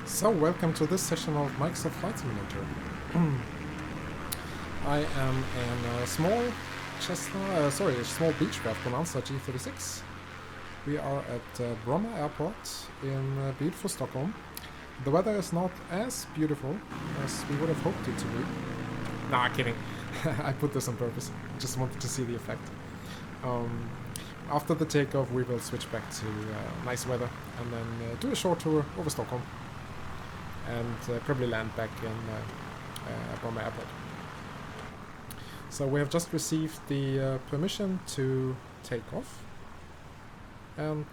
So, welcome to this session of Microsoft Flight Simulator. I am in a small small Beachcraft G36. We are at Bromma Airport in beautiful Stockholm. The weather is not as beautiful as we would have hoped it to be. Nah, kidding. I put this on purpose. Just wanted to see the effect. After the takeoff, we will switch back to nice weather and then do a short tour over Stockholm. And probably land back in Bromma Airport. So we have just received the permission to take off, and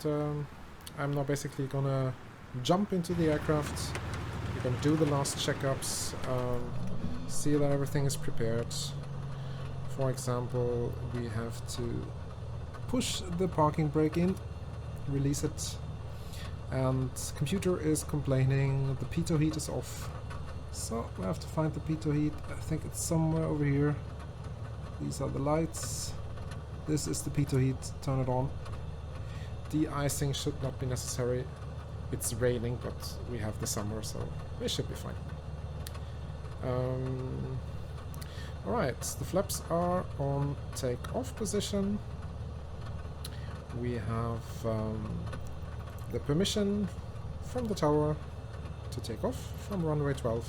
I'm now basically gonna jump into the aircraft. We're gonna do the last checkups, see that everything is prepared. For example, we have to push the parking brake in, release it. And computer is complaining the pitot heat is off. So we have to find the pitot heat. I think it's somewhere over here. These are the lights. This is the pitot heat. Turn it on. De-icing should not be necessary. It's raining, but we have the summer, so it should be fine. Alright, the flaps are on take-off position. We have the permission from the tower to take off from runway 12.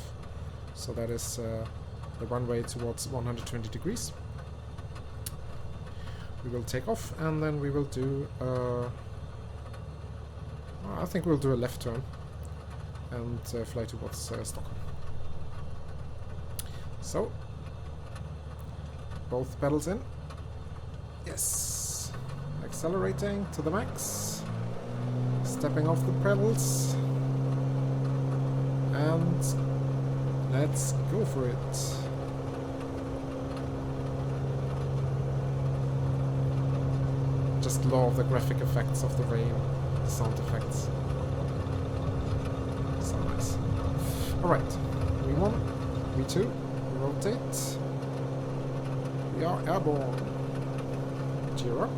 So that is the runway towards 120 degrees. We will take off and then we will do I think we'll do a left turn and fly towards Stockholm. So both pedals in. Yes. Accelerating to the max. Stepping off the pedals, and let's go for it. Just love the graphic effects of the rain, the sound effects. So nice. Alright, V1, V2, rotate. We are airborne. Gear up.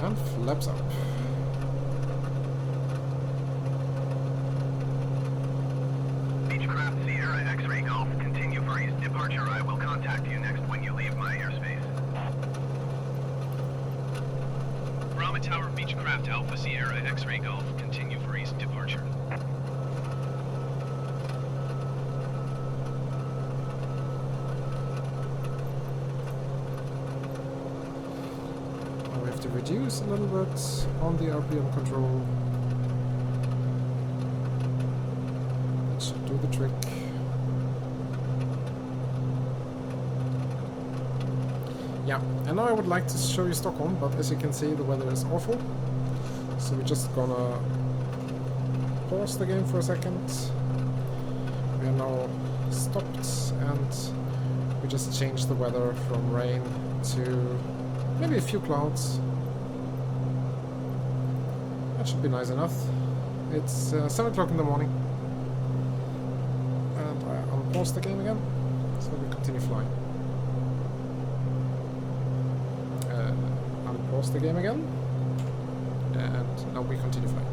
And flaps up. Beachcraft Sierra X-Ray Golf, continue for east departure. I will contact you next when you leave my airspace. Bromma Tower Beachcraft Alpha Sierra X-Ray Golf, continue for east departure. To reduce a little bit on the RPM control. That should do the trick. Yeah, and now I would like to show you Stockholm, but as you can see the weather is awful. So we're just gonna pause the game for a second. We are now stopped and we just changed the weather from rain to maybe a few clouds. That should be nice enough. It's 7 o'clock in the morning. And I unpause the game again. So we continue flying. Unpause the game again. And now we continue flying.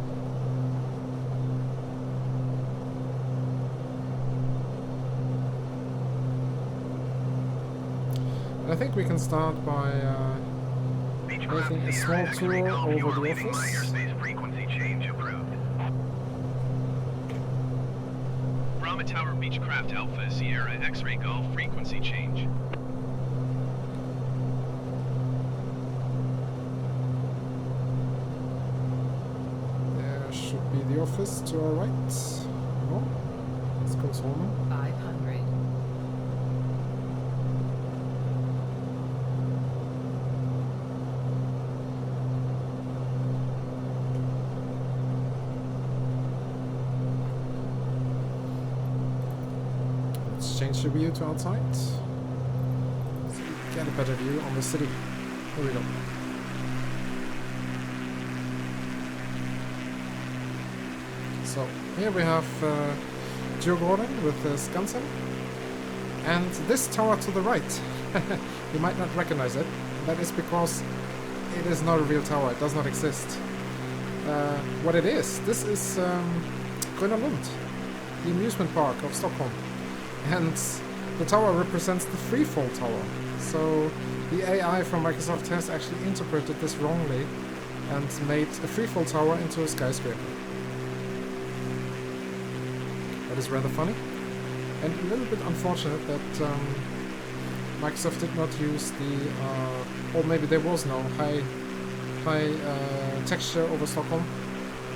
And I think we can start by making a small tour over the office. Bromma Tower Beachcraft Alpha Sierra X-Ray Golf, frequency change. There should be the office to our right. No, it's Coxholm. 500. Change the view to outside. So we get a better view on the city. Here we go. So here we have Djurgården with Skansen. And this tower to the right, you might not recognize it. That is because it is not a real tower, it does not exist. What it is, this is Gröna Lund, the amusement park of Stockholm. And the tower represents the freefall tower. So the AI from Microsoft has actually interpreted this wrongly and made a freefall tower into a skyscraper. That is rather funny. And a little bit unfortunate that Microsoft did not use the, or maybe there was no high texture over Stockholm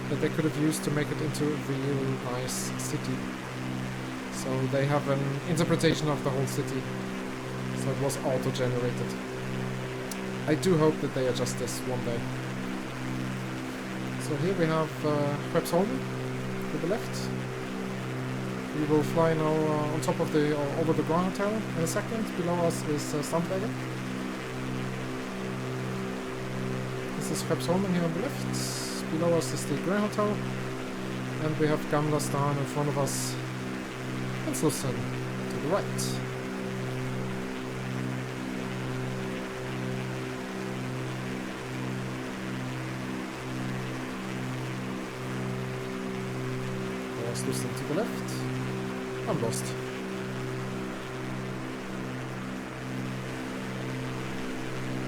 that they could have used to make it into a real nice city. So they have an interpretation of the whole city. So it was auto-generated. I do hope that they adjust this one day. So here we have Skeppsholmen to the left. We will fly now on top of the, over the Grand Hotel in a second. Below us is Sandvägen. This is Skeppsholmen here on the left. Below us is the Grand Hotel. And we have Gamla Stan in front of us. And Slussen to the right. There's Slussen to the left. I'm lost.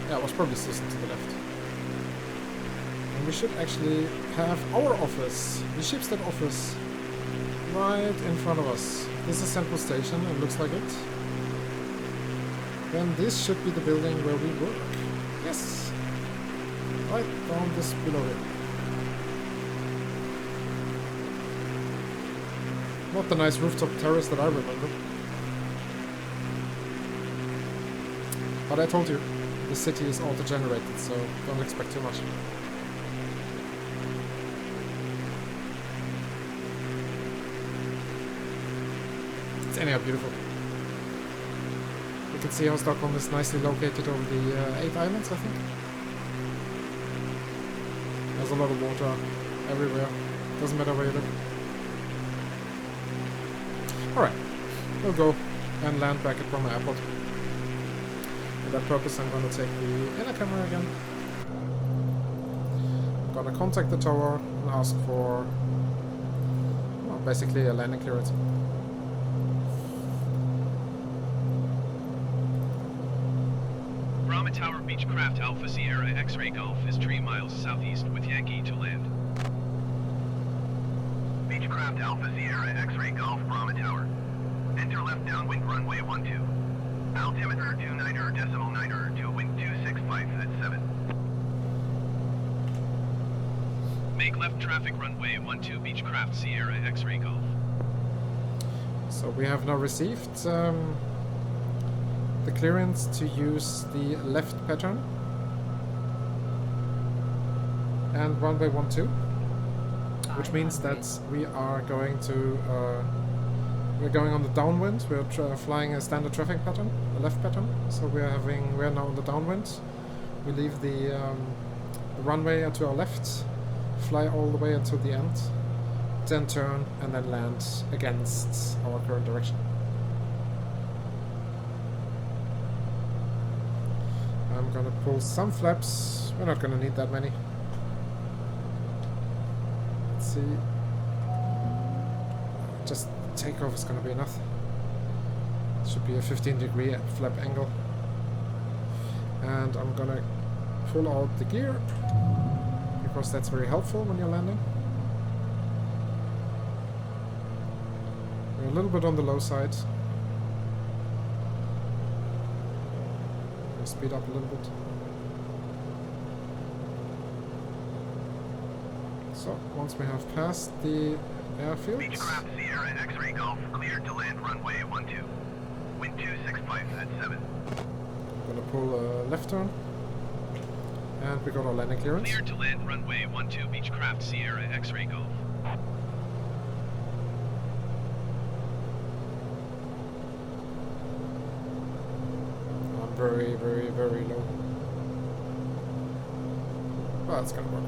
Yeah, it was probably Slussen to the left. And we should actually have our office, the Schibsted office, right in front of us. This is Central Station, it looks like it. Then this should be the building where we work. Yes! Right down this below it. Not the nice rooftop terrace that I remember. But I told you, the city is auto-generated, so don't expect too much. It's anyhow beautiful. You can see how Stockholm is nicely located over the 8 islands, I think. There's a lot of water everywhere. Doesn't matter where you look. Alright, we'll go and land back at Bromma Airport. For that purpose I'm going to take the inner camera again. I'm going to contact the tower and ask for, well, basically a landing clearance. Bromma Tower Beachcraft Alpha Sierra X-Ray Golf is 3 miles southeast with Yankee to land. Beachcraft Alpha Sierra X-Ray Golf Bromma Tower. Enter left downwind runway 12. Altimeter 29.9 to wind 265 at 7. Make left traffic runway 12 Beachcraft Sierra X-Ray Golf. So we have now received the clearance to use the left pattern and runway 12, which means that we are going to we're going on the downwind. We're flying a standard traffic pattern, a left pattern. So we're now on the downwind. We leave the runway to our left, fly all the way until the end, then turn and then land against our current direction. I'm gonna pull some flaps. We're not gonna need that many. Let's see. Just takeoff is gonna be enough. Should be a 15-degree flap angle. And I'm gonna pull out the gear because that's very helpful when you're landing. We're a little bit on the low side. Speed up a little bit. So once we have passed the airfield, Beachcraft Sierra X-Ray Golf cleared to land runway 12. Wind 265 at 7. I'm gonna pull a left turn, and we got our landing clearance. Cleared to land runway 12 Beachcraft Sierra X-Ray Golf. Very, very, very low. Well, it's gonna work.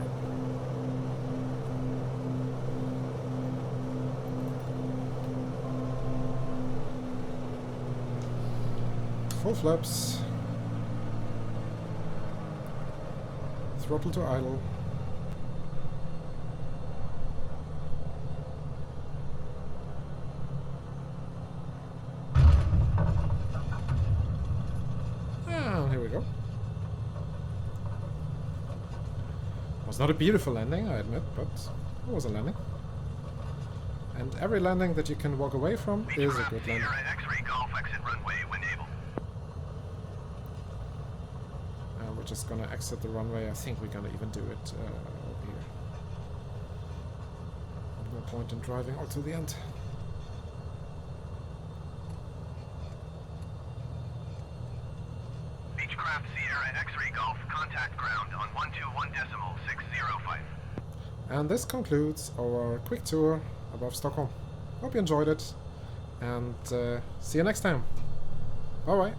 Full flaps. Throttle to idle. And here we go. Was not a beautiful landing, I admit, but it was a landing. And every landing that you can walk away from is a good landing. X-ray Golf exit runway when able. We're just gonna exit the runway. I think we're gonna even do it over here. No point in driving all to the end. Beachcraft Sierra X-ray Golf, contact ground on 121.605. And this concludes our quick tour above Stockholm. Hope you enjoyed it, and see you next time. Bye bye.